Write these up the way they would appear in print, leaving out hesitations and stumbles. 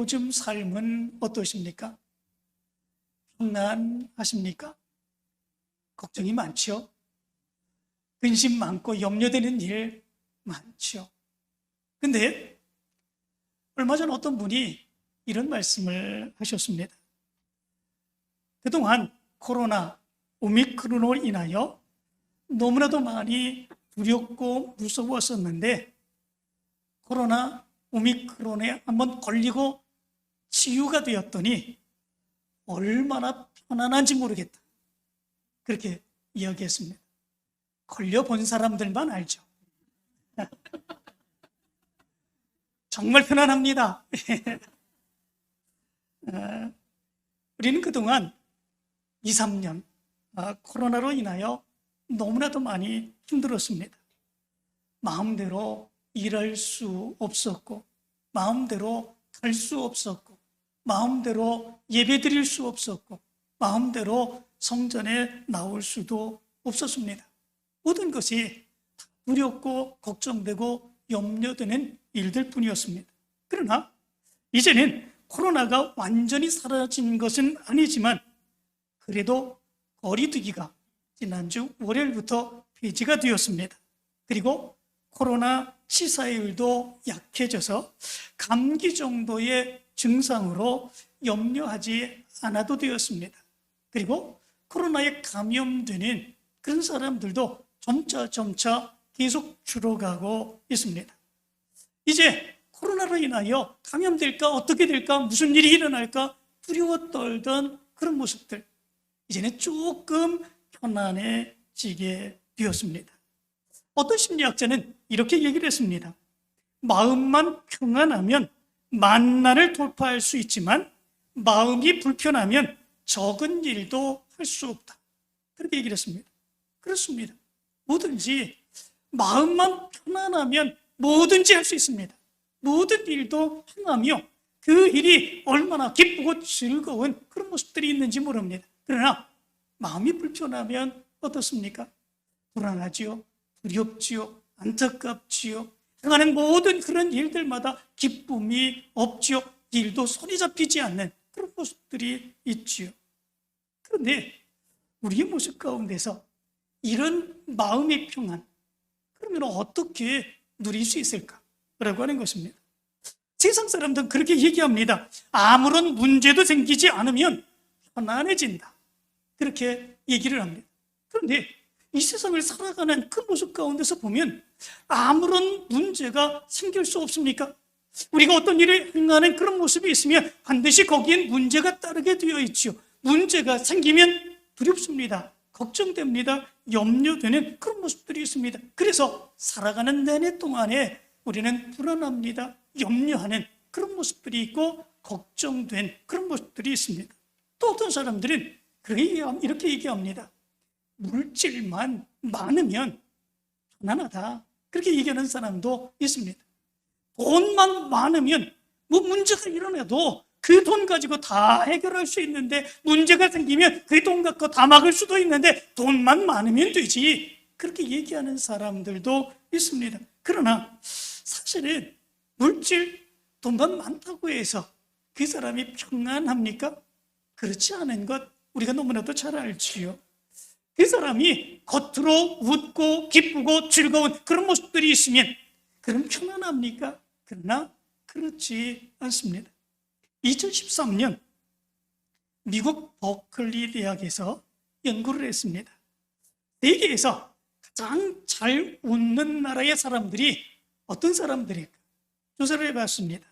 요즘 삶은 어떠십니까? 평안하십니까? 걱정이 많죠? 근심 많고 염려되는 일 많죠? 근데 얼마 전 어떤 분이 이런 말씀을 하셨습니다. 그동안 코로나, 오미크론으로 인하여 너무나도 많이 두렵고 무서웠었는데 코로나, 오미크론에 한번 걸리고 치유가 되었더니 얼마나 편안한지 모르겠다. 그렇게 이야기했습니다. 걸려본 사람들만 알죠. 정말 편안합니다. 우리는 그동안 2, 3년 코로나로 인하여 너무나도 많이 힘들었습니다. 마음대로 일할 수 없었고, 마음대로 갈 수 없었고, 마음대로 예배 드릴 수 없었고, 마음대로 성전에 나올 수도 없었습니다. 모든 것이 두렵고 걱정되고 염려되는 일들 뿐이었습니다. 그러나 이제는 코로나가 완전히 사라진 것은 아니지만 그래도 거리두기가 지난주 월요일부터 폐지가 되었습니다. 그리고 코로나 치사율도 약해져서 감기 정도의 증상으로 염려하지 않아도 되었습니다. 그리고 코로나에 감염되는 그런 사람들도 점차 계속 줄어가고 있습니다. 이제 코로나로 인하여 감염될까, 어떻게 될까, 무슨 일이 일어날까 두려워 떨던 그런 모습들, 이제는 조금 편안해지게 되었습니다. 어떤 심리학자는 이렇게 얘기를 했습니다. 마음만 평안하면 만난을 돌파할 수 있지만 마음이 불편하면 적은 일도 할 수 없다. 그렇게 얘기를 했습니다. 그렇습니다. 뭐든지 마음만 편안하면 뭐든지 할 수 있습니다. 모든 일도 행하며 그 일이 얼마나 기쁘고 즐거운 그런 모습들이 있는지 모릅니다. 그러나 마음이 불편하면 어떻습니까? 불안하지요, 두렵지요, 안타깝지요. 행하는 모든 그런 일들마다 기쁨이 없지요. 일도 손이 잡히지 않는 그런 모습들이 있지요. 그런데 우리의 모습 가운데서 이런 마음의 평안, 그러면 어떻게 누릴 수 있을까라고 하는 것입니다. 세상 사람들은 그렇게 얘기합니다. 아무런 문제도 생기지 않으면 편안해진다. 그렇게 얘기를 합니다. 그런데 이 세상을 살아가는 그 모습 가운데서 보면 아무런 문제가 생길 수 없습니까? 우리가 어떤 일을 행하는 그런 모습이 있으면 반드시 거기엔 문제가 따르게 되어 있지요. 문제가 생기면 두렵습니다. 걱정됩니다. 염려되는 그런 모습들이 있습니다. 그래서 살아가는 내내 동안에 우리는 불안합니다. 염려하는 그런 모습들이 있고 걱정된 그런 모습들이 있습니다. 또 어떤 사람들은 이렇게 얘기합니다. 물질만 많으면 편안하다. 그렇게 얘기하는 사람도 있습니다. 돈만 많으면 뭐 문제가 일어나도 그 돈 가지고 다 해결할 수 있는데 문제가 생기면 그 돈 갖고 다 막을 수도 있는데 돈만 많으면 되지. 그렇게 얘기하는 사람들도 있습니다. 그러나 사실은 물질, 돈만 많다고 해서 그 사람이 평안합니까? 그렇지 않은 것 우리가 너무나도 잘 알지요. 그 사람이 겉으로 웃고 기쁘고 즐거운 그런 모습들이 있으면 그럼 편안합니까? 그러나 그렇지 않습니다. 2013년 미국 버클리 대학에서 연구를 했습니다. 세계에서 가장 잘 웃는 나라의 사람들이 어떤 사람들일까? 조사를 해봤습니다.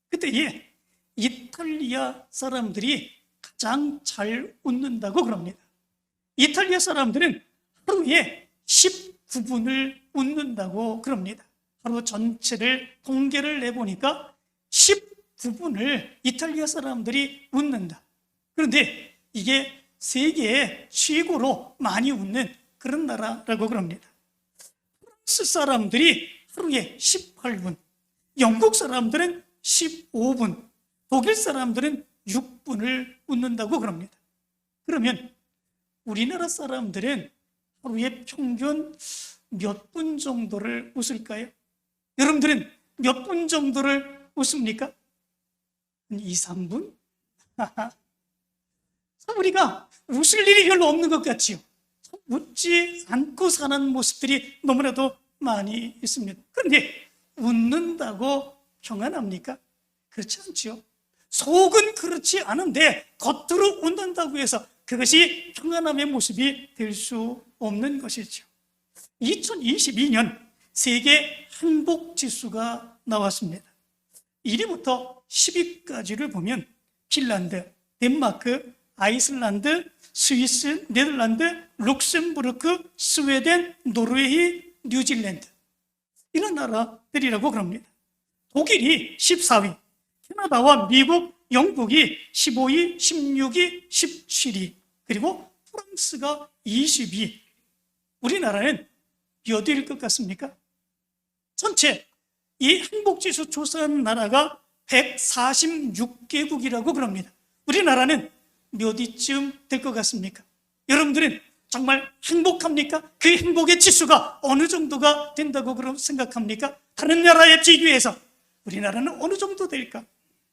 그때에 이탈리아 사람들이 가장 잘 웃는다고 그럽니다. 이탈리아 사람들은 하루에 19분을 웃는다고 그럽니다. 하루 전체를 통계를 내보니까 19분을 이탈리아 사람들이 웃는다. 그런데 이게 세계에 최고로 많이 웃는 그런 나라라고 그럽니다. 프랑스 사람들이 하루에 18분, 영국 사람들은 15분, 독일 사람들은 6분을 웃는다고 그럽니다. 그러면 우리나라 사람들은 하루에 평균 몇 분 정도를 웃을까요? 여러분들은 몇 분 정도를 웃습니까? 한 2, 3분? 우리가 웃을 일이 별로 없는 것 같지요. 웃지 않고 사는 모습들이 너무나도 많이 있습니다. 그런데 웃는다고 평안합니까? 그렇지 않지요. 속은 그렇지 않은데 겉으로 웃는다고 해서 그것이 평안함의 모습이 될 수 없는 것이죠. 2022년 세계 행복지수가 나왔습니다. 1위부터 10위까지를 보면 핀란드, 덴마크, 아이슬란드, 스위스, 네덜란드, 룩셈부르크, 스웨덴, 노르웨이, 뉴질랜드, 이런 나라들이라고 그럽니다. 독일이 14위, 캐나다와 미국, 영국이 15위, 16위, 17위, 그리고 프랑스가 20위. 우리나라는 몇 위일 것 같습니까? 전체 이 행복지수 조사한 나라가 146개국이라고 그럽니다. 우리나라는 몇 위쯤 될 것 같습니까? 여러분들은 정말 행복합니까? 그 행복의 지수가 어느 정도가 된다고 그럼 생각합니까? 다른 나라에 비교해서 우리나라는 어느 정도 될까?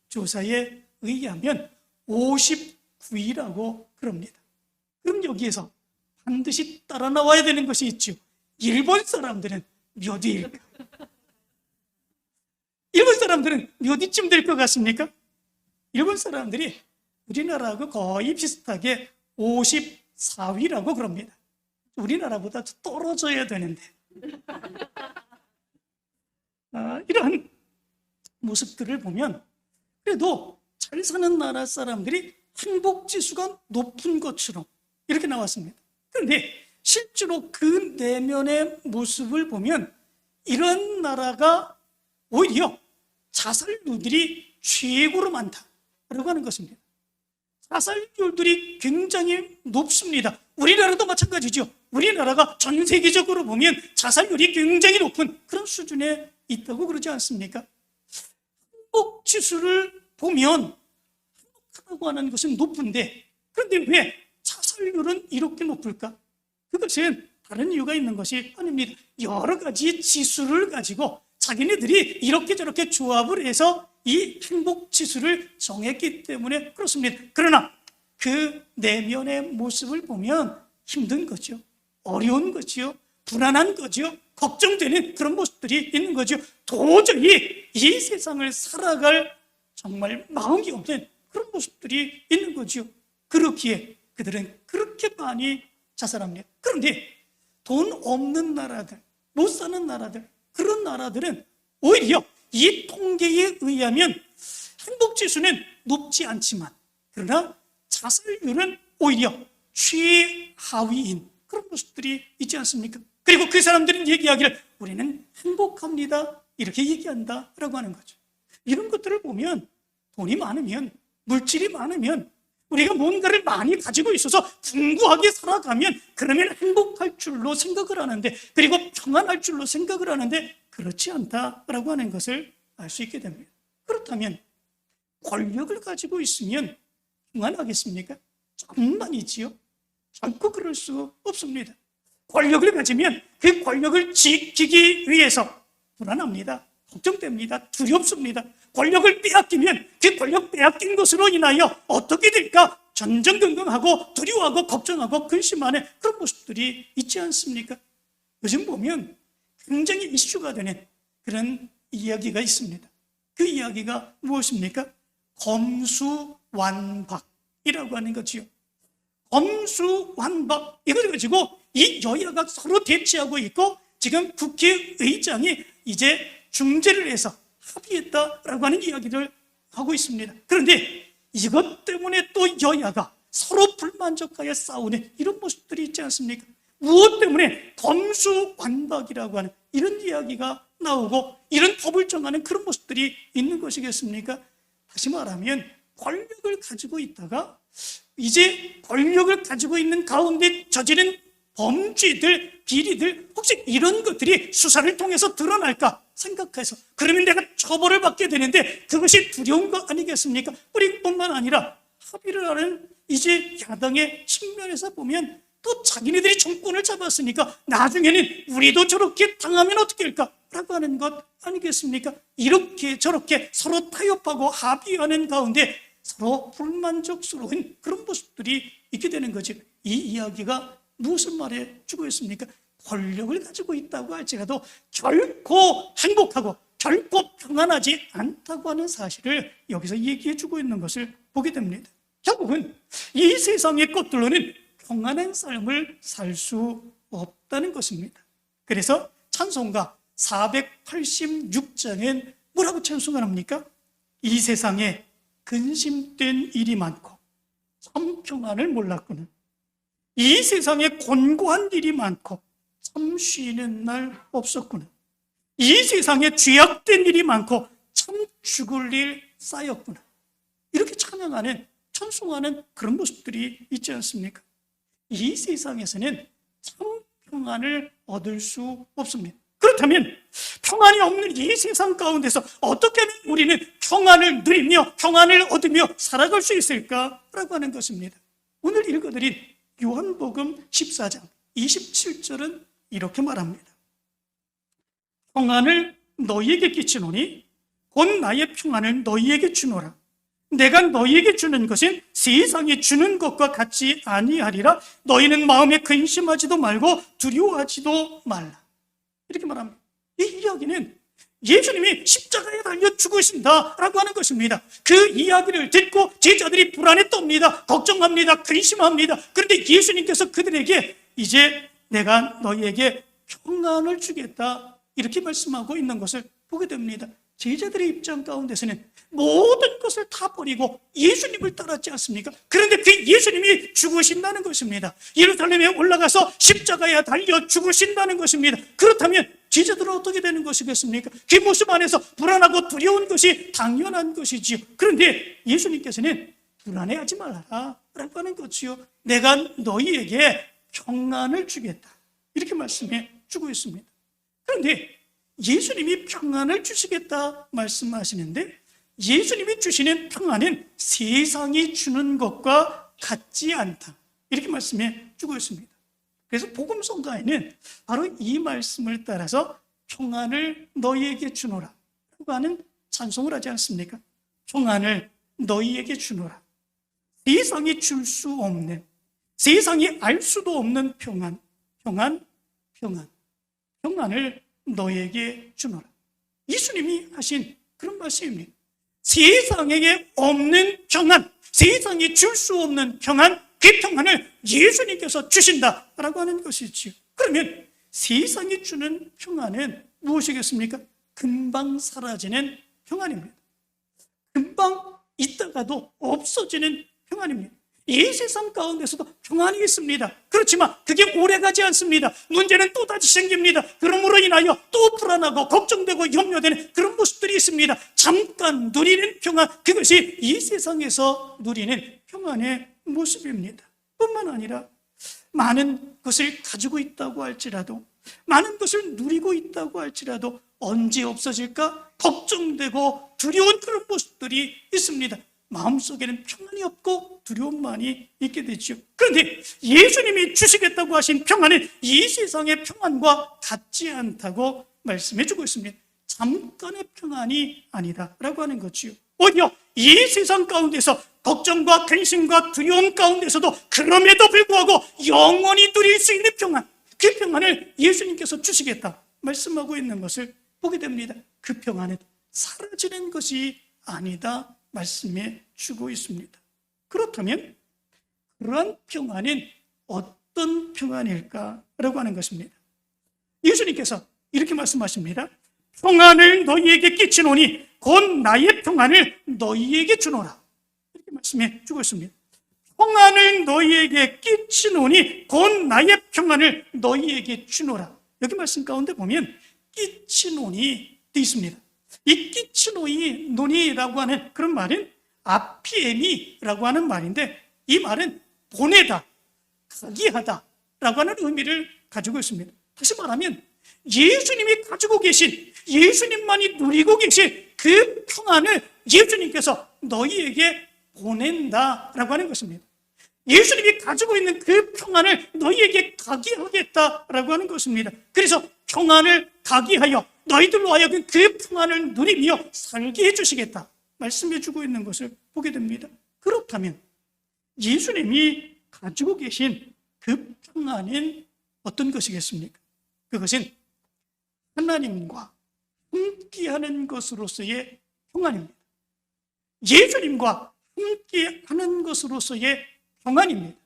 조사에 의하면 59위라고 그럽니다. 그럼 여기에서 반드시 따라 나와야 되는 것이 있죠. 일본 사람들은 몇 위일까? 일본 사람들은 몇 위쯤 될 것 같습니까? 일본 사람들이 우리나라하고 거의 비슷하게 54위라고 그럽니다. 우리나라보다 떨어져야 되는데 이러한 모습들을 보면 그래도 잘 사는 나라 사람들이 행복지수가 높은 것처럼 이렇게 나왔습니다. 그런데 실제로 그 내면의 모습을 보면 이런 나라가 오히려 자살률들이 최고로 많다라고 하는 것입니다. 자살률들이 굉장히 높습니다. 우리나라도 마찬가지죠. 우리나라가 전 세계적으로 보면 자살률이 굉장히 높은 그런 수준에 있다고 그러지 않습니까? 행복지수를 보면 행복하다고 하는 것은 높은데 그런데 왜 자살률은 이렇게 높을까? 그것은 다른 이유가 있는 것이 아닙니다. 여러 가지 지수를 가지고 자기네들이 이렇게 저렇게 조합을 해서 이 행복지수를 정했기 때문에 그렇습니다. 그러나 그 내면의 모습을 보면 힘든 거죠. 어려운 거죠. 불안한 거죠. 걱정되는 그런 모습들이 있는 거죠. 도저히 이 세상을 살아갈 정말 마음이 없는 그런 모습들이 있는 거죠. 그렇기에 그들은 그렇게 많이 자살합니다. 그런데 돈 없는 나라들, 못 사는 나라들, 그런 나라들은 오히려 이 통계에 의하면 행복지수는 높지 않지만 그러나 자살률은 오히려 최하위인 그런 모습들이 있지 않습니까? 그리고 그 사람들은 얘기하기를 우리는 행복합니다 이렇게 얘기한다라고 하는 거죠. 이런 것들을 보면 돈이 많으면, 물질이 많으면, 우리가 뭔가를 많이 가지고 있어서 풍부하게 살아가면 그러면 행복할 줄로 생각을 하는데, 그리고 평안할 줄로 생각을 하는데 그렇지 않다라고 하는 것을 알 수 있게 됩니다. 그렇다면 권력을 가지고 있으면 평안하겠습니까? 천만이지요. 결코 그럴 수 없습니다. 권력을 가지면 그 권력을 지키기 위해서 불안합니다. 걱정됩니다. 두렵습니다. 권력을 빼앗기면 그 권력 빼앗긴 것으로 인하여 어떻게 될까? 전전긍긍하고 두려워하고 걱정하고 근심하는 그런 모습들이 있지 않습니까? 요즘 보면 굉장히 이슈가 되는 그런 이야기가 있습니다. 그 이야기가 무엇입니까? 검수완박이라고 하는 거지요. 검수완박, 이걸 가지고 이 여야가 서로 대치하고 있고 지금 국회의장이 이제 중재를 해서 합의했다라고 하는 이야기를 하고 있습니다. 그런데 이것 때문에 또 여야가 서로 불만족하여 싸우는 이런 모습들이 있지 않습니까? 무엇 때문에 검수완박이라고 하는 이런 이야기가 나오고 이런 법을 정하는 그런 모습들이 있는 것이겠습니까? 다시 말하면 권력을 가지고 있다가 이제 권력을 가지고 있는 가운데 저지른 범죄들, 비리들, 혹시 이런 것들이 수사를 통해서 드러날까 생각해서 그러면 내가 처벌을 받게 되는데 그것이 두려운 거 아니겠습니까? 우리뿐만 아니라 합의를 하는 이제 야당의 측면에서 보면 또 자기네들이 정권을 잡았으니까 나중에는 우리도 저렇게 당하면 어떻게 할까? 라고 하는 것 아니겠습니까? 이렇게 저렇게 서로 타협하고 합의하는 가운데 서로 불만족스러운 그런 모습들이 있게 되는 거죠. 이 이야기가 무엇을 말해주고 있습니까? 권력을 가지고 있다고 할지라도 결코 행복하고 결코 평안하지 않다고 하는 사실을 여기서 얘기해주고 있는 것을 보게 됩니다. 결국은 이 세상의 것들로는 평안한 삶을 살 수 없다는 것입니다. 그래서 찬송가 486장엔 뭐라고 찬송을 합니까? 이 세상에 근심된 일이 많고 참 평안을 몰랐구나. 이 세상에 곤고한 일이 많고 참 쉬는 날 없었구나. 이 세상에 죄악된 일이 많고 참 죽을 일 쌓였구나. 이렇게 찬양하는, 찬송하는 그런 모습들이 있지 않습니까? 이 세상에서는 참 평안을 얻을 수 없습니다. 그렇다면 평안이 없는 이 세상 가운데서 어떻게 하면 우리는 평안을 누리며 평안을 얻으며 살아갈 수 있을까라고 하는 것입니다. 오늘 읽어드린 요한복음 14장 27절은 이렇게 말합니다. 평안을 너희에게 끼치노니 곧 나의 평안을 너희에게 주노라. 내가 너희에게 주는 것은 세상이 주는 것과 같지 아니하리라. 너희는 마음에 근심하지도 말고 두려워하지도 말라. 이렇게 말합니다. 이 이야기는 예수님이 십자가에 달려 죽으신다 라고 하는 것입니다. 그 이야기를 듣고 제자들이 불안에 떱니다. 걱정합니다. 근심합니다. 그런데 예수님께서 그들에게 이제 내가 너희에게 평안을 주겠다 이렇게 말씀하고 있는 것을 보게 됩니다. 제자들의 입장 가운데서는 모든 것을 다 버리고 예수님을 따랐지 않습니까? 그런데 그 예수님이 죽으신다는 것입니다. 예루살렘에 올라가서 십자가에 달려 죽으신다는 것입니다. 그렇다면 제자들은 어떻게 되는 것이겠습니까? 그 모습 안에서 불안하고 두려운 것이 당연한 것이지요. 그런데 예수님께서는 불안해하지 말아라 라고 하는 것이요. 내가 너희에게 평안을 주겠다 이렇게 말씀해 주고 있습니다. 그런데 예수님이 평안을 주시겠다 말씀하시는데 예수님이 주시는 평안은 세상이 주는 것과 같지 않다 이렇게 말씀해 주고 있습니다. 그래서 복음성가에는 바로 이 말씀을 따라서 평안을 너희에게 주노라 라고 하는 찬송을 하지 않습니까? 평안을 너희에게 주노라. 세상이 줄 수 없는, 세상이 알 수도 없는 평안을 너희에게 주노라. 예수님이 하신 그런 말씀입니다. 세상에 없는 평안, 세상이 줄 수 없는 평안, 그 평안을 예수님께서 주신다라고 하는 것이지요. 그러면 세상이 주는 평안은 무엇이겠습니까? 금방 사라지는 평안입니다. 금방 있다가도 없어지는 평안입니다. 이 세상 가운데서도 평안이 있습니다. 그렇지만 그게 오래가지 않습니다. 문제는 또다시 생깁니다. 그러므로 인하여 또 불안하고 걱정되고 염려되는 그런 모습들이 있습니다. 잠깐 누리는 평안, 그것이 이 세상에서 누리는 평안의 모습입니다. 뿐만 아니라 많은 것을 가지고 있다고 할지라도, 많은 것을 누리고 있다고 할지라도 언제 없어질까 걱정되고 두려운 그런 모습들이 있습니다. 마음속에는 평안이 없고 두려움만이 있게 되죠. 그런데 예수님이 주시겠다고 하신 평안은 이 세상의 평안과 같지 않다고 말씀해 주고 있습니다. 잠깐의 평안이 아니다라고 하는 거지요. 오히려 이 세상 가운데서 걱정과 근심과 두려움 가운데서도 그럼에도 불구하고 영원히 누릴 수 있는 평안, 그 평안을 예수님께서 주시겠다 말씀하고 있는 것을 보게 됩니다. 그 평안은 사라지는 것이 아니다 말씀해 주고 있습니다. 그렇다면 그러한 평안은 어떤 평안일까라고 하는 것입니다. 예수님께서 이렇게 말씀하십니다. 평안을 너희에게 끼치노니 곧 나의 평안을 너희에게 주노라. 이렇게 말씀해 주고 있습니다. 평안을 너희에게 끼치노니 곧 나의 평안을 너희에게 주노라. 여기 말씀 가운데 보면 끼치노니 되어 있습니다. 이 끼치노니라고 하는 그런 말은 아피에미라고 하는 말인데, 이 말은 보내다, 가게 하다라고 하는 의미를 가지고 있습니다. 다시 말하면 예수님이 가지고 계신, 예수님만이 누리고 계신 그 평안을 예수님께서 너희에게 보낸다라고 하는 것입니다. 예수님이 가지고 있는 그 평안을 너희에게 가게 하겠다라고 하는 것입니다. 그래서 평안을 가게 하여 너희들로 하여금 그 평안을 누리며 살게 해주시겠다 말씀해 주고 있는 것을 보게 됩니다. 그렇다면 예수님이 가지고 계신 그 평안은 어떤 것이겠습니까? 그것은 하나님과 함께하는 것으로서의 평안입니다. 예수님과 함께하는 것으로서의 평안입니다.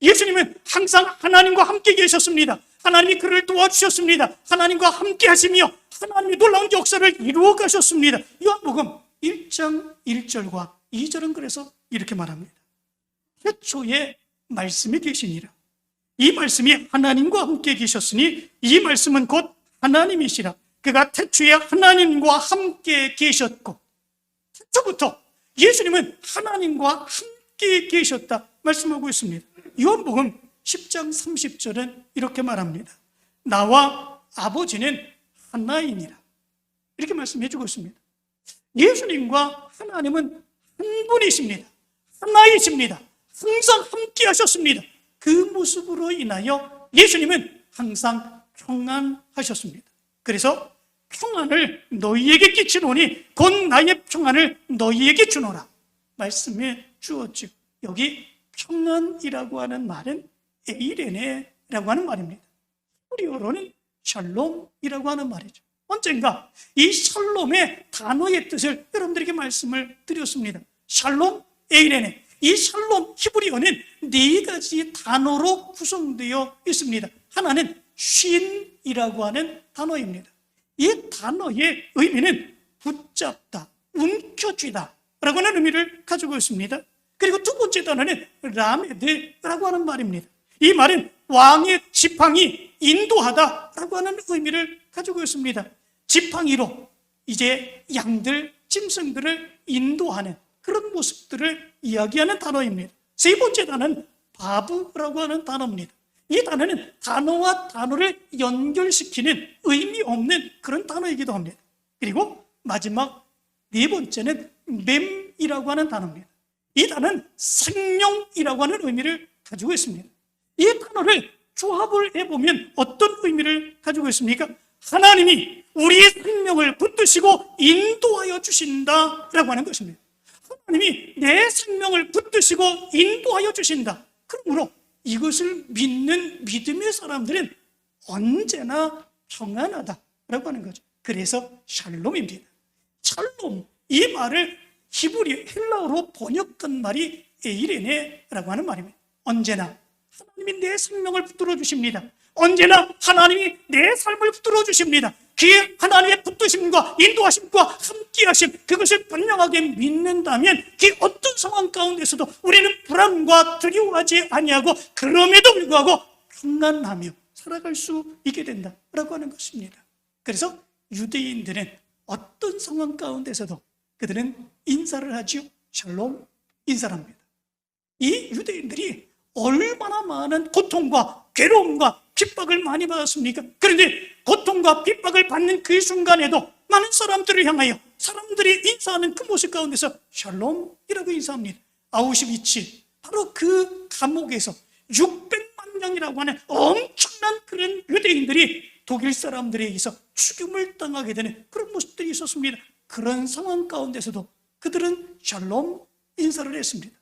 예수님은 항상 하나님과 함께 계셨습니다. 하나님이 그를 도와주셨습니다. 하나님과 함께 하시며 하나님이 놀라운 역사를 이루어 가셨습니다. 요한복음 1장 1절과 2절은 그래서 이렇게 말합니다. 태초에 말씀이 계시니라. 이 말씀이 하나님과 함께 계셨으니 이 말씀은 곧 하나님이시라. 그가 태초에 하나님과 함께 계셨고, 태초부터 예수님은 하나님과 함께 계셨다 말씀하고 있습니다. 요한복음 10장 30절은 이렇게 말합니다. 나와 아버지는 하나이니라. 이렇게 말씀해 주고 있습니다. 예수님과 하나님은 한 분이십니다. 하나이십니다. 항상 함께 하셨습니다. 그 모습으로 인하여 예수님은 항상 평안하셨습니다. 그래서 평안을 너희에게 끼치노니 곧 나의 평안을 너희에게 주노라 말씀해 주었죠. 여기 평안이라고 하는 말은 에이레네라고 하는 말입니다. 히브리어로는 샬롬이라고 하는 말이죠. 언젠가 이 샬롬의 단어의 뜻을 여러분들에게 말씀을 드렸습니다. 샬롬, 에이레네. 이 샬롬 히브리어는 네 가지 단어로 구성되어 있습니다. 하나는 쉰이라고 하는 단어입니다. 이 단어의 의미는 붙잡다, 움켜쥐다 라고 하는 의미를 가지고 있습니다. 그리고 두 번째 단어는 라메드라고 하는 말입니다. 이 말은 왕의 지팡이, 인도하다라고 하는 의미를 가지고 있습니다. 지팡이로 이제 양들, 짐승들을 인도하는 그런 모습들을 이야기하는 단어입니다. 세 번째 단어는 바브라고 하는 단어입니다. 이 단어는 단어와 단어를 연결시키는 의미 없는 그런 단어이기도 합니다. 그리고 마지막 네 번째는 맴이라고 하는 단어입니다. 이 단어는 생명이라고 하는 의미를 가지고 있습니다. 이 단어를 조합을 해보면 어떤 의미를 가지고 있습니까? 하나님이 우리의 생명을 붙드시고 인도하여 주신다라고 하는 것입니다. 하나님이 내 생명을 붙드시고 인도하여 주신다. 그러므로 이것을 믿는 믿음의 사람들은 언제나 평안하다라고 하는 거죠. 그래서 샬롬입니다. 샬롬, 이 말을 히브리 헬라어로 번역한 말이 에이레네라고 하는 말입니다. 언제나 하나님이 내 생명을 붙들어 주십니다. 언제나 하나님이 내 삶을 붙들어 주십니다. 그 하나님의 붙드심과 인도하심과 함께하심, 그것을 분명하게 믿는다면 그 어떤 상황 가운데서도 우리는 불안과 두려워하지 아니하고 그럼에도 불구하고 평안하며 살아갈 수 있게 된다라고 하는 것입니다. 그래서 유대인들은 어떤 상황 가운데서도 그들은 인사를 하지요. 샬롬, 인사를 합니다. 이 유대인들이 얼마나 많은 고통과 괴로움과 핍박을 많이 받았습니까? 그런데 고통과 핍박을 받는 그 순간에도 많은 사람들을 향하여 사람들이 인사하는 그 모습 가운데서 샬롬이라고 인사합니다. 아우슈비츠, 바로 그 감옥에서 600만 명이라고 하는 엄청난 그런 유대인들이 독일 사람들에 의해서 죽임을 당하게 되는 그런 모습들이 있었습니다. 그런 상황 가운데서도 그들은 샬롬 인사를 했습니다.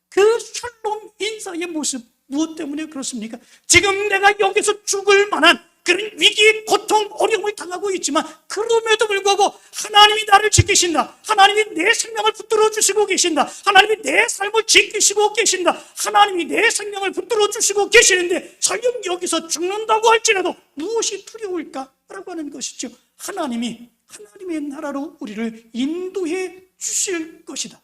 그 샬롬 인사의 모습, 무엇 때문에 그렇습니까? 지금 내가 여기서 죽을 만한 그런 위기, 고통, 어려움을 당하고 있지만 그럼에도 불구하고 하나님이 나를 지키신다. 하나님이 내 생명을 붙들어 주시고 계신다. 하나님이 내 삶을 지키시고 계신다. 하나님이 내 생명을 붙들어 주시고 계시는데 설령 여기서 죽는다고 할지라도 무엇이 두려울까라고 하는 것이죠. 하나님이 하나님의 나라로 우리를 인도해 주실 것이다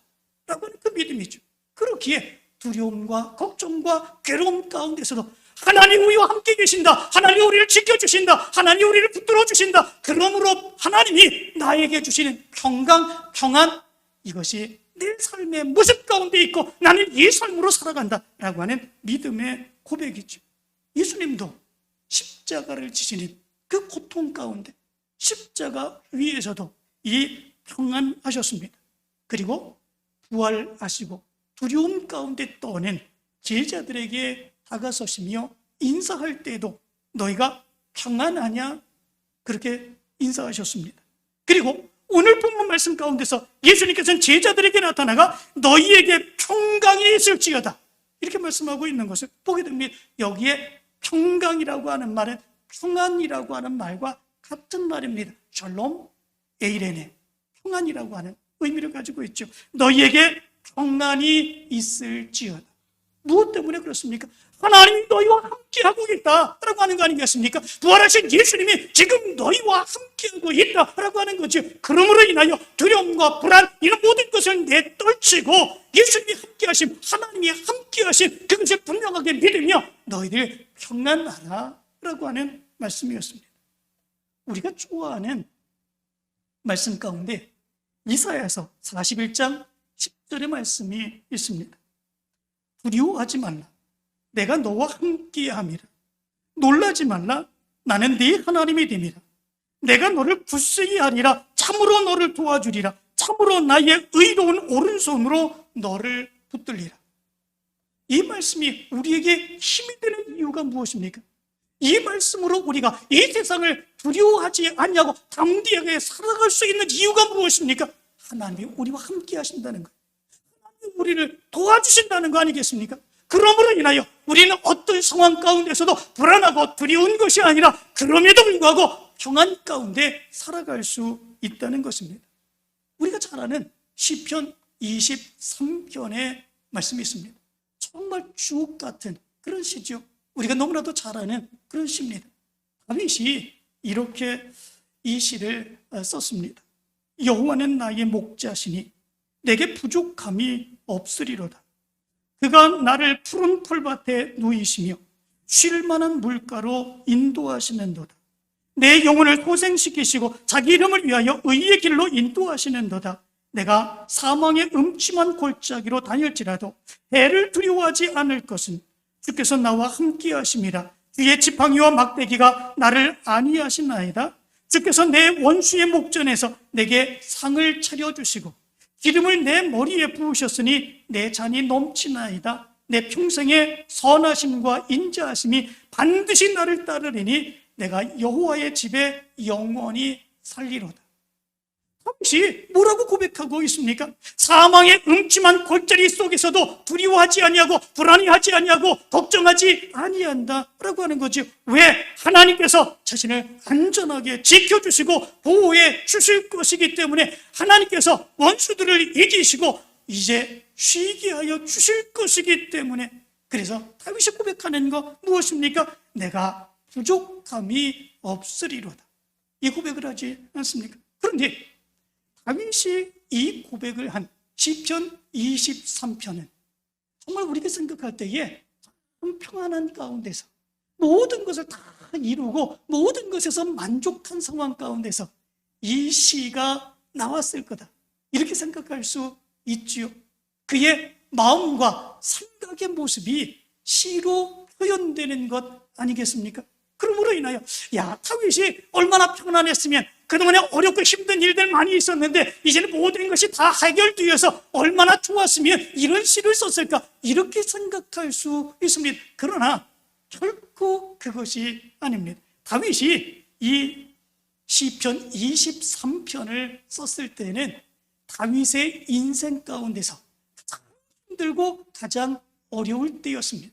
라고 하는 그 믿음이죠. 그렇기에 두려움과 걱정과 괴로움 가운데서도 하나님 우리와 함께 계신다. 하나님이 우리를 지켜주신다. 하나님이 우리를 붙들어 주신다. 그러므로 하나님이 나에게 주시는 평강, 평안, 이것이 내 삶의 모습 가운데 있고 나는 이 삶으로 살아간다 라고 하는 믿음의 고백이죠. 예수님도 십자가를 지시는 그 고통 가운데 십자가 위에서도 이 평안하셨습니다. 그리고 부활하시고 두려움 가운데 떠는 제자들에게 다가서시며 인사할 때에도 너희가 평안하냐? 그렇게 인사하셨습니다. 그리고 오늘 본문 말씀 가운데서 예수님께서는 제자들에게 나타나가 너희에게 평강이 있을지어다 이렇게 말씀하고 있는 것을 보게 됩니다. 여기에 평강이라고 하는 말은 평안이라고 하는 말과 같은 말입니다. 샬롬 에이레네, 평안이라고 하는 의미를 가지고 있죠. 너희에게 평안이 있을지어다. 무엇 때문에 그렇습니까? 하나님이 너희와 함께하고 있다라고 하는 거 아니겠습니까? 부활하신 예수님이 지금 너희와 함께하고 있다라고 하는 거죠. 그러므로 인하여 두려움과 불안 이런 모든 것을 내떨치고 예수님이 함께하심, 하나님이 함께하심 그것을 분명하게 믿으며 너희들 평안하라라고 하는 말씀이었습니다. 우리가 좋아하는 말씀 가운데 이사야서 41장 10절의 말씀이 있습니다. 두려워하지 말라. 내가 너와 함께함이라. 놀라지 말라. 나는 네 하나님이 됨이라. 내가 너를 굳세게 하리라. 참으로 너를 도와주리라. 참으로 나의 의로운 오른손으로 너를 붙들리라. 이 말씀이 우리에게 힘이 되는 이유가 무엇입니까? 이 말씀으로 우리가 이 세상을 두려워하지 않냐고 담대하게 살아갈 수 있는 이유가 무엇입니까? 하나님이 우리와 함께 하신다는 것, 하나님이 우리를 도와주신다는 거 아니겠습니까? 그러므로 인하여 우리는 어떤 상황 가운데서도 불안하고 두려운 것이 아니라 그럼에도 불구하고 평안 가운데 살아갈 수 있다는 것입니다. 우리가 잘 아는 시편 23편의 말씀이 있습니다. 정말 주옥 같은 그런 시죠. 우리가 너무나도 잘 아는 그런 시입니다. 다윗이 이렇게 이 시를 썼습니다. 여호와는 나의 목자시니 내게 부족함이 없으리로다. 그가 나를 푸른 풀밭에 누이시며 쉴 만한 물가로 인도하시는도다. 내 영혼을 소생시키시고 자기 이름을 위하여 의의 길로 인도하시는도다. 내가 사망의 음침한 골짜기로 다닐지라도 해를 두려워하지 않을 것은 주께서 나와 함께 하심이라. 주의 지팡이와 막대기가 나를 안위하시나이다. 주께서 내 원수의 목전에서 내게 상을 차려주시고 기름을 내 머리에 부으셨으니 내 잔이 넘치나이다. 내 평생의 선하심과 인자하심이 반드시 나를 따르리니 내가 여호와의 집에 영원히 살리로다. 다윗이 뭐라고 고백하고 있습니까? 사망의 음침한 골짜기 속에서도 두려워하지 아니하고 불안해하지 아니하고 걱정하지 아니한다라고 하는 거죠. 왜? 하나님께서 자신을 안전하게 지켜주시고 보호해 주실 것이기 때문에 하나님께서 원수들을 이기시고 이제 쉬게 하여 주실 것이기 때문에. 그래서 다윗이 고백하는 거 무엇입니까? 내가 부족함이 없으리로다. 이 고백을 하지 않습니까? 그런데 다윗이 이 고백을 한 시편 23편은 정말 우리가 생각할 때에 참 평안한 가운데서 모든 것을 다 이루고 모든 것에서 만족한 상황 가운데서 이 시가 나왔을 거다, 이렇게 생각할 수 있지요. 그의 마음과 생각의 모습이 시로 표현되는 것 아니겠습니까? 그러므로 인하여 다윗이 얼마나 평안했으면, 그동안에 어렵고 힘든 일들 많이 있었는데 이제는 모든 것이 다 해결되어서 얼마나 좋았으면 이런 시를 썼을까, 이렇게 생각할 수 있습니다. 그러나 결코 그것이 아닙니다. 다윗이 이 시편 23편을 썼을 때는 다윗의 인생 가운데서 가장 힘들고 가장 어려울 때였습니다.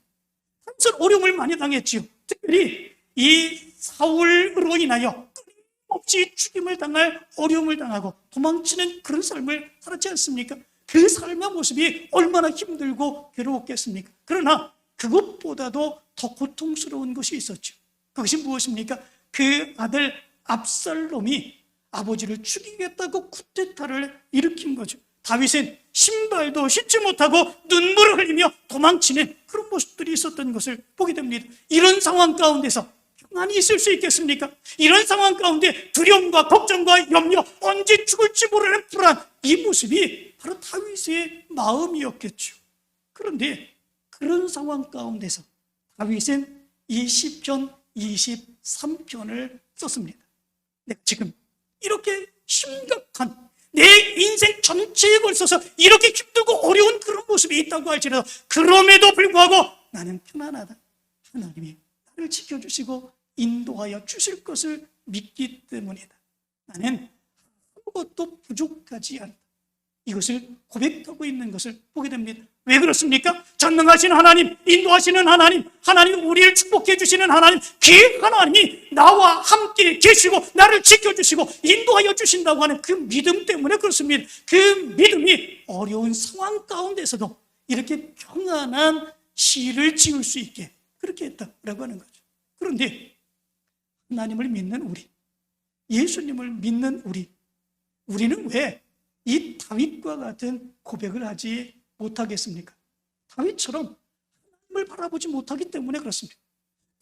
한참 어려움을 많이 당했지요. 특별히 이 사울으로 인하여 끊임없이 죽임을 당할 어려움을 당하고 도망치는 그런 삶을 살았지 않습니까? 그 삶의 모습이 얼마나 힘들고 괴로웠겠습니까? 그러나 그것보다도 더 고통스러운 것이 있었죠. 그것이 무엇입니까? 그 아들 압살롬이 아버지를 죽이겠다고 쿠데타를 일으킨 거죠. 다윗은 신발도 신지 못하고 눈물을 흘리며 도망치는 그런 모습들이 있었던 것을 보게 됩니다. 이런 상황 가운데서 평안이 있을 수 있겠습니까? 이런 상황 가운데 두려움과 걱정과 염려, 언제 죽을지 모르는 불안, 이 모습이 바로 다윗의 마음이었겠죠. 그런데 그런 상황 가운데서 다윗은 이 시편 23편을 썼습니다. 내가 지금 이렇게 심각한 내 인생 전체에 걸쳐서 이렇게 힘들고 어려운 그런 모습이 있다고 할지라도 그럼에도 불구하고 나는 편안하다. 하나님이 나를 지켜주시고 인도하여 주실 것을 믿기 때문이다. 나는 아무것도 부족하지 않다. 이것을 고백하고 있는 것을 보게 됩니다. 왜 그렇습니까? 전능하신 하나님, 인도하시는 하나님, 하나님 우리를 축복해 주시는 하나님, 그 하나님이 나와 함께 계시고 나를 지켜주시고 인도하여 주신다고 하는 그 믿음 때문에 그렇습니다. 그 믿음이 어려운 상황 가운데서도 이렇게 평안한 시를 지을 수 있게 그렇게 했다라고 하는 거죠. 그런데 하나님을 믿는 우리, 예수님을 믿는 우리는 왜 이 다윗과 같은 고백을 하지 못하겠습니까? 다윗처럼 하나님을 바라보지 못하기 때문에 그렇습니다.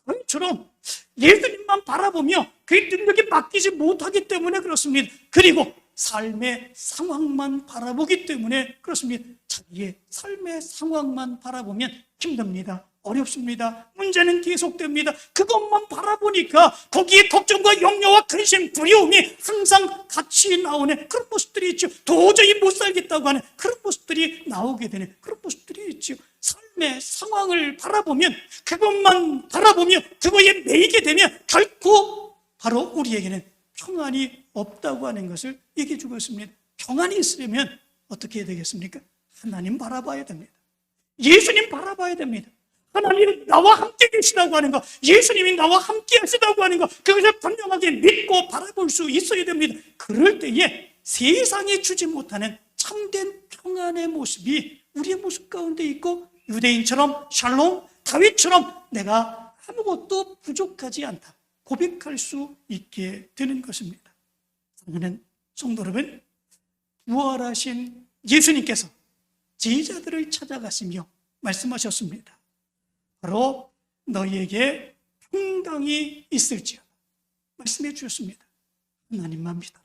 다윗처럼 예수님만 바라보며 그 능력이 맡기지 못하기 때문에 그렇습니다. 그리고 삶의 상황만 바라보기 때문에 그렇습니다. 자기의 삶의 상황만 바라보면 힘듭니다. 어렵습니다. 문제는 계속됩니다. 그것만 바라보니까 거기에 걱정과 염려와 근심, 두려움이 항상 같이 나오는 그런 모습들이 있죠. 도저히 못 살겠다고 하는 그런 모습들이 나오게 되는 그런 모습들이 있죠. 삶의 상황을 바라보면, 그것만 바라보며 그거에 매이게 되면 결코 바로 우리에게는 평안이 없다고 하는 것을 얘기해 주고 있습니다. 평안이 있으려면 어떻게 해야 되겠습니까? 하나님 바라봐야 됩니다. 예수님 바라봐야 됩니다. 하나님이 나와 함께 계시다고 하는 것, 예수님이 나와 함께 하시다고 하는 것, 그것을 분명하게 믿고 바라볼 수 있어야 됩니다. 그럴 때에 세상에 주지 못하는 참된 평안의 모습이 우리의 모습 가운데 있고, 유대인처럼 샬롬, 다윗처럼 내가 아무것도 부족하지 않다 고백할 수 있게 되는 것입니다. 사랑하는 성도 여러분, 부활하신 예수님께서 제자들을 찾아가시며 말씀하셨습니다. 바로 너희에게 평강이 있을지어다 말씀해 주셨습니다. 하나님만 믿어라.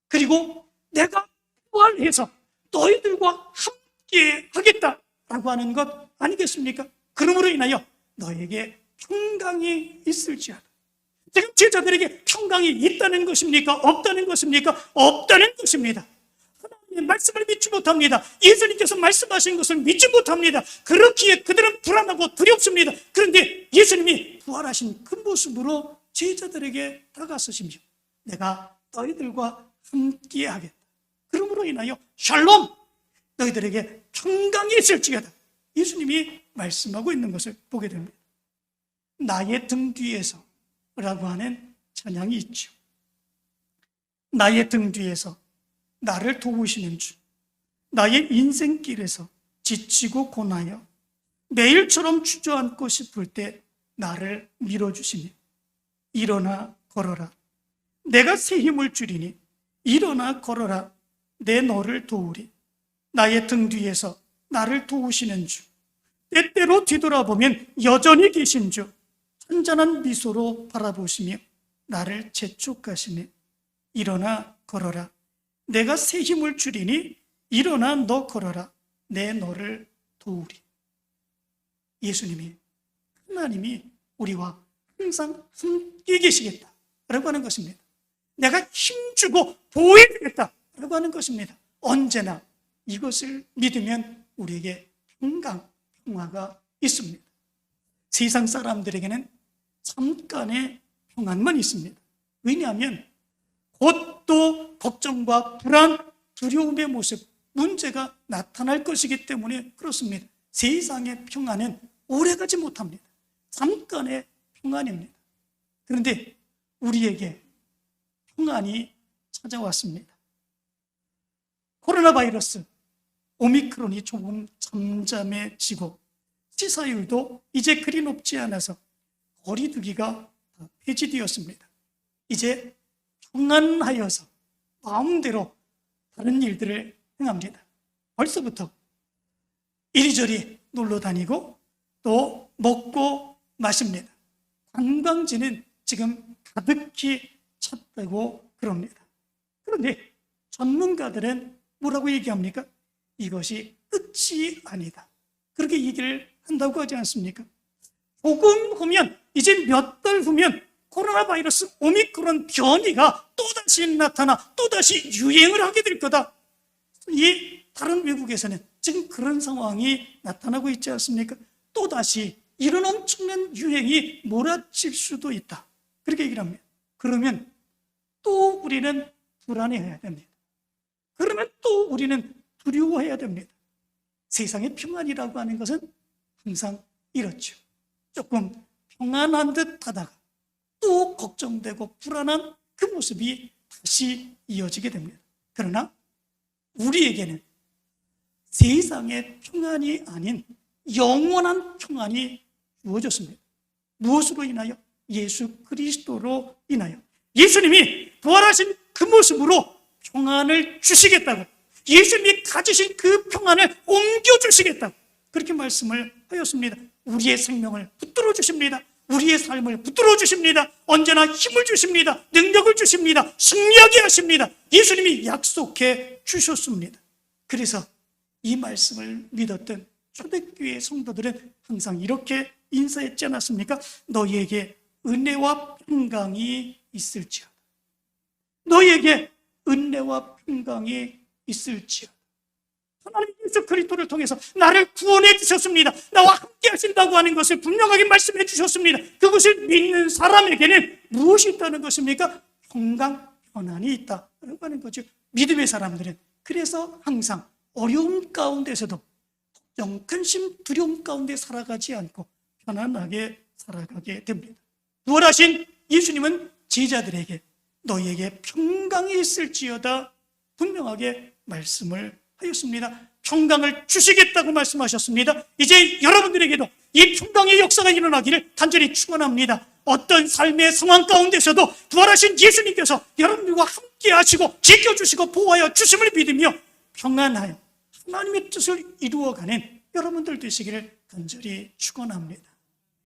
그리고 내가 부활해서 너희들과 함께 하겠다라고 하는 것 아니겠습니까? 그러므로 인하여 너희에게 평강이 있을지어다. 지금 제자들에게 평강이 있다는 것입니까? 없다는 것입니까? 없다는 것입니다. 하나님의 말씀을 믿지 못합니다. 예수님께서 말씀하신 것을 믿지 못합니다. 그렇기에 그들은 불안하고 두렵습니다. 그런데 예수님이 부활하신 그 모습으로 제자들에게 다가서시며 내가 너희들과 함께 하겠다. 그러므로 인하여 샬롬, 너희들에게 평강이 있을지어다. 예수님이 말씀하고 있는 것을 보게 됩니다. 나의 등 뒤에서 라고 하는 찬양이 있죠. 나의 등 뒤에서 나를 도우시는 주, 나의 인생길에서 지치고 고나여 매일처럼 주저앉고 싶을 때 나를 밀어주시니 일어나 걸어라. 내가 새 힘을 주리니 일어나 걸어라. 내 너를 도우리. 나의 등 뒤에서 나를 도우시는 주, 때때로 뒤돌아보면 여전히 계신 주, 찬잔한 미소로 바라보시며 나를 재촉하시네. 일어나 걸어라. 내가 새 힘을 주리니 일어나 너 걸어라. 내 너를 도우리. 예수님이, 하나님이 우리와 항상 함께 계시겠다라고 하는 것입니다. 내가 힘주고 보호해주겠다라고 하는 것입니다. 언제나 이것을 믿으면 우리에게 평화가 있습니다. 세상 사람들에게는 잠깐의 평안만 있습니다. 왜냐하면 곧 또 걱정과 불안, 두려움의 모습, 문제가 나타날 것이기 때문에 그렇습니다. 세상의 평안은 오래가지 못합니다. 잠깐의 평안입니다. 그런데 우리에게 평안이 찾아왔습니다. 코로나 바이러스 오미크론이 조금 잠잠해지고 치사율도 이제 그리 높지 않아서 거리두기가 폐지되었습니다. 이제 평안하여서 마음대로 다른 일들을 행합니다. 벌써부터 이리저리 놀러 다니고 또 먹고 마십니다. 관광지는 지금 가득히 찼다고 그럽니다. 그런데 전문가들은 뭐라고 얘기합니까? 이것이 끝이 아니다. 그렇게 얘기를 한다고 하지 않습니까? 조금 후면, 이제 몇 달 후면 코로나 바이러스 오미크론 변이가 또다시 나타나 또다시 유행을 하게 될 거다. 이 다른 외국에서는 지금 그런 상황이 나타나고 있지 않습니까? 또다시 이런 엄청난 유행이 몰아칠 수도 있다. 그렇게 얘기를 합니다. 그러면 또 우리는 불안해해야 됩니다. 그러면 또 우리는 두려워해야 됩니다. 세상의 평안이라고 하는 것은 항상 이렇죠. 조금 평안한 듯 하다가 또 걱정되고 불안한 그 모습이 다시 이어지게 됩니다. 그러나 우리에게는 세상의 평안이 아닌 영원한 평안이 주어졌습니다. 무엇으로 인하여? 예수 그리스도로 인하여. 예수님이 부활하신 그 모습으로 평안을 주시겠다고, 예수님이 가지신 그 평안을 옮겨주시겠다고 그렇게 말씀을 하였습니다. 우리의 생명을 붙들어 주십니다. 우리의 삶을 붙들어 주십니다. 언제나 힘을 주십니다. 능력을 주십니다. 승리하게 하십니다. 예수님이 약속해 주셨습니다. 그래서 이 말씀을 믿었던 초대교회 성도들은 항상 이렇게 인사했지 않았습니까? 너희에게 은혜와 평강이 있을지어다. 너희에게 은혜와 평강이 있을지어다. 하나님 예수 그리스도를 통해서 나를 구원해 주셨습니다. 나와 함께 하신다고 하는 것을 분명하게 말씀해 주셨습니다. 그것을 믿는 사람에게는 무엇이 있다는 것입니까? 평강, 편안이 있다고 하는 거죠. 믿음의 사람들은 그래서 항상 어려움 가운데서도 걱정, 근심, 두려움 가운데 살아가지 않고 편안하게 살아가게 됩니다. 부활하신 예수님은 제자들에게 너희에게 평강이 있을지어다 분명하게 말씀을 하였습니다. 평강을 주시겠다고 말씀하셨습니다. 이제 여러분들에게도 이 평강의 역사가 일어나기를 간절히 축원합니다. 어떤 삶의 상황 가운데서도 부활하신 예수님께서 여러분들과 함께 하시고 지켜주시고 보호하여 주심을 믿으며 평안하여 하나님의 뜻을 이루어가는 여러분들 되시기를 간절히 축원합니다.